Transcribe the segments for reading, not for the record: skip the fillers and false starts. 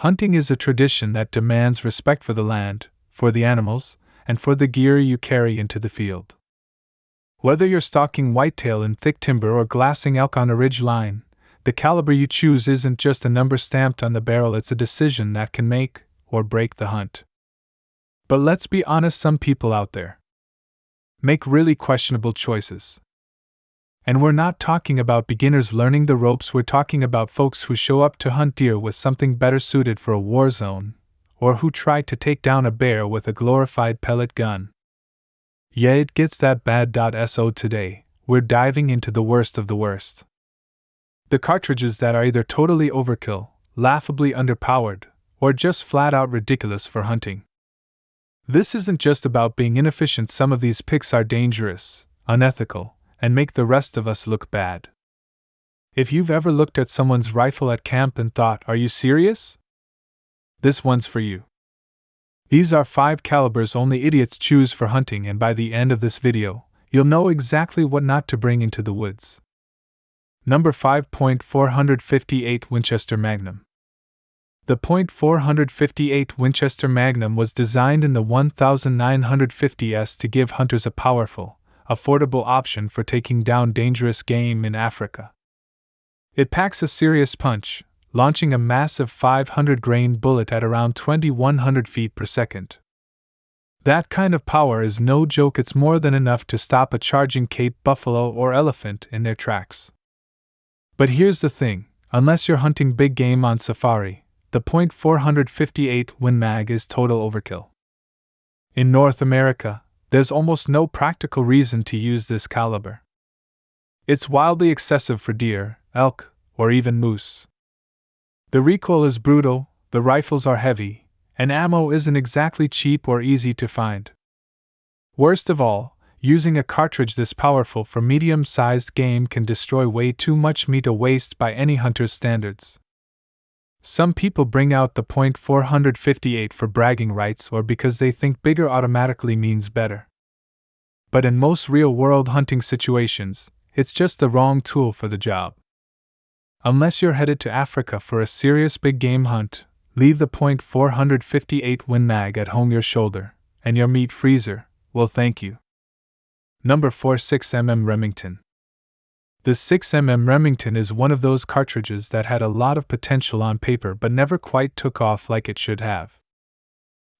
Hunting is a tradition that demands respect for the land, for the animals, and for the gear you carry into the field. Whether you're stalking whitetail in thick timber or glassing elk on a ridge line, the caliber you choose isn't just a number stamped on the barrel, it's a decision that can make or break the hunt. But let's be honest, some people out there make really questionable choices. And we're not talking about beginners learning the ropes, we're talking about folks who show up to hunt deer with something better suited for a war zone, or who try to take down a bear with a glorified pellet gun. Yeah, it gets that bad. So today, we're diving into the worst of the worst. The cartridges that are either totally overkill, laughably underpowered, or just flat out ridiculous for hunting. This isn't just about being inefficient, some of these picks are dangerous, unethical, and make the rest of us look bad. If you've ever looked at someone's rifle at camp and thought, "Are you serious?" This one's for you. These are 5 calibers only idiots choose for hunting, and by the end of this video, you'll know exactly what not to bring into the woods. Number 5. .458 Winchester Magnum. The .458 Winchester Magnum was designed in the 1950s to give hunters a powerful, affordable option for taking down dangerous game in Africa. It packs a serious punch, launching a massive 500-grain bullet at around 2,100 feet per second. That kind of power is no joke, it's more than enough to stop a charging Cape buffalo or elephant in their tracks. But here's the thing, unless you're hunting big game on safari, the .458 Win Mag is total overkill. In North America, there's almost no practical reason to use this caliber. It's wildly excessive for deer, elk, or even moose. The recoil is brutal, the rifles are heavy, and ammo isn't exactly cheap or easy to find. Worst of all, using a cartridge this powerful for medium-sized game can destroy way too much meat a waste by any hunter's standards. Some people bring out the .458 for bragging rights or because they think bigger automatically means better. But in most real-world hunting situations, it's just the wrong tool for the job. Unless you're headed to Africa for a serious big game hunt, leave the .458 Win Mag at home. Your shoulder, and your meat freezer, will thank you. Number 4. 6mm Remington. The 6mm Remington is one of those cartridges that had a lot of potential on paper but never quite took off like it should have.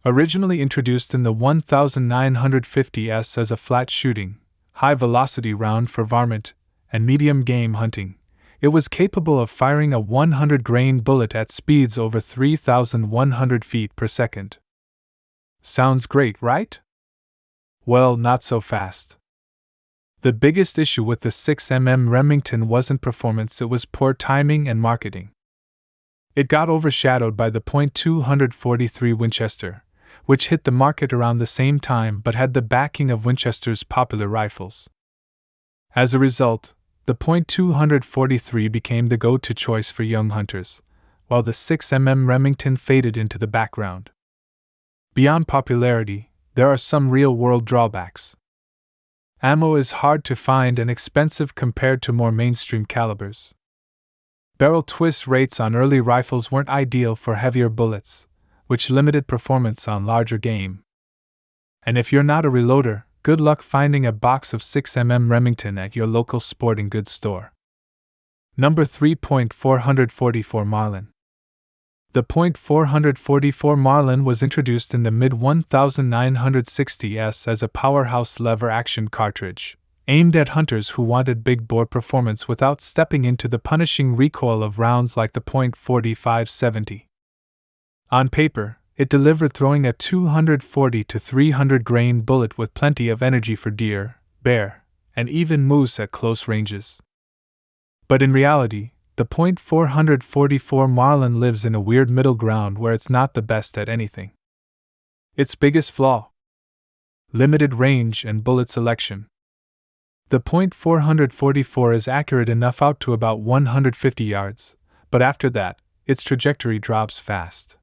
Originally introduced in the 1950s as a flat-shooting, high-velocity round for varmint and medium game hunting, it was capable of firing a 100-grain bullet at speeds over 3,100 feet per second. Sounds great, right? Well, not so fast. The biggest issue with the 6mm Remington wasn't performance, it was poor timing and marketing. It got overshadowed by the .243 Winchester, which hit the market around the same time but had the backing of Winchester's popular rifles. As a result, the .243 became the go-to choice for young hunters, while the 6mm Remington faded into the background. Beyond popularity, there are some real-world drawbacks. Ammo is hard to find and expensive compared to more mainstream calibers. Barrel twist rates on early rifles weren't ideal for heavier bullets, which limited performance on larger game. And if you're not a reloader, good luck finding a box of 6mm Remington at your local sporting goods store. Number 3. .444 Marlin. The .444 Marlin was introduced in the mid-1960s as a powerhouse lever-action cartridge, aimed at hunters who wanted big bore performance without stepping into the punishing recoil of rounds like the .4570. On paper, it delivered throwing a 240 to 300 grain bullet with plenty of energy for deer, bear, and even moose at close ranges. But in reality, the .444 Marlin lives in a weird middle ground where it's not the best at anything. Its biggest flaw? Limited range and bullet selection. The .444 is accurate enough out to about 150 yards, but after that, its trajectory drops fast.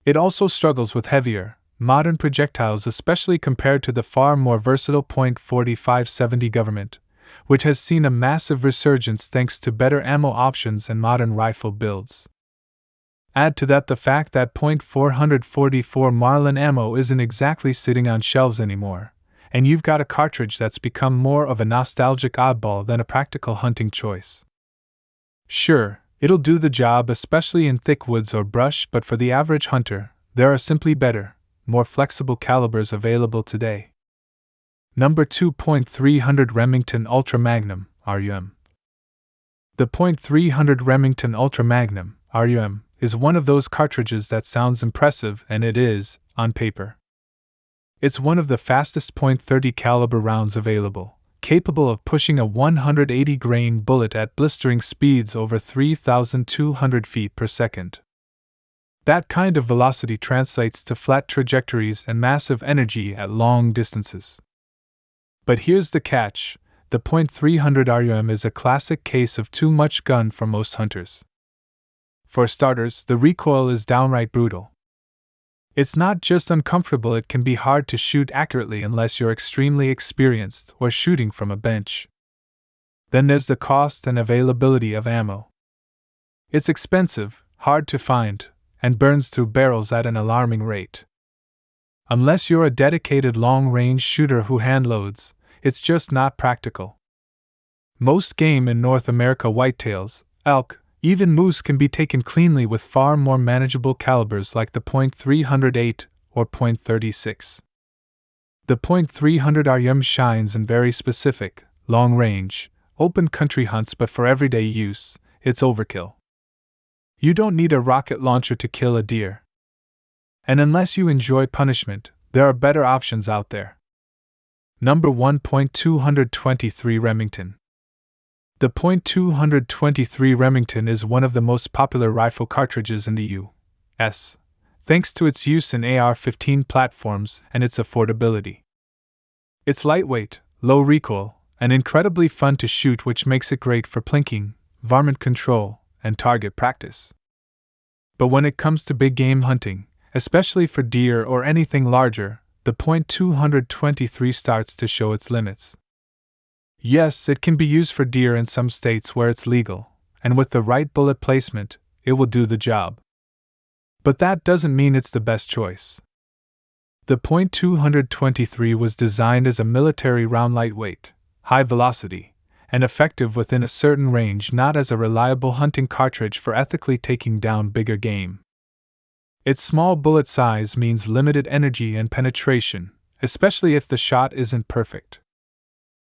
It also struggles with heavier, modern projectiles, especially compared to the far more versatile .4570 Government, which has seen a massive resurgence thanks to better ammo options and modern rifle builds. Add to that the fact that .444 Marlin ammo isn't exactly sitting on shelves anymore, and you've got a cartridge that's become more of a nostalgic oddball than a practical hunting choice. Sure, it'll do the job especially in thick woods or brush, but for the average hunter, there are simply better, more flexible calibers available today. Number 2. .300 Remington Ultra Magnum, RUM. The .300 Remington Ultra Magnum, RUM, is one of those cartridges that sounds impressive, and it is, on paper. It's one of the fastest .30 caliber rounds available, capable of pushing a 180-grain bullet at blistering speeds over 3,200 feet per second. That kind of velocity translates to flat trajectories and massive energy at long distances. But here's the catch: the .300 RUM is a classic case of too much gun for most hunters. For starters, the recoil is downright brutal. It's not just uncomfortable, it can be hard to shoot accurately unless you're extremely experienced or shooting from a bench. Then there's the cost and availability of ammo. It's expensive, hard to find, and burns through barrels at an alarming rate. Unless you're a dedicated long-range shooter who handloads, it's just not practical. Most game in North America, whitetails, elk, even moose, can be taken cleanly with far more manageable calibers like the .308 or .36. The .300 RUM shines in very specific, long-range, open country hunts, but for everyday use, it's overkill. You don't need a rocket launcher to kill a deer. And unless you enjoy punishment, there are better options out there. Number 1. .223 Remington. The .223 Remington is one of the most popular rifle cartridges in the U.S., thanks to its use in AR-15 platforms and its affordability. It's lightweight, low recoil, and incredibly fun to shoot, which makes it great for plinking, varmint control, and target practice. But when it comes to big game hunting, especially for deer or anything larger, the .223 starts to show its limits. Yes, it can be used for deer in some states where it's legal, and with the right bullet placement, it will do the job. But that doesn't mean it's the best choice. The .223 was designed as a military round, lightweight, high velocity, and effective within a certain range, not as a reliable hunting cartridge for ethically taking down bigger game. Its small bullet size means limited energy and penetration, especially if the shot isn't perfect.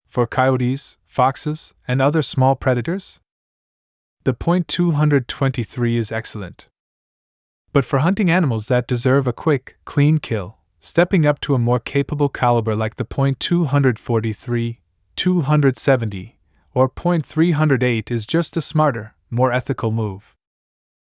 For coyotes, foxes, and other small predators, the .223 is excellent. But for hunting animals that deserve a quick, clean kill, stepping up to a more capable caliber like the .243, 270, or .308 is just a smarter, more ethical move.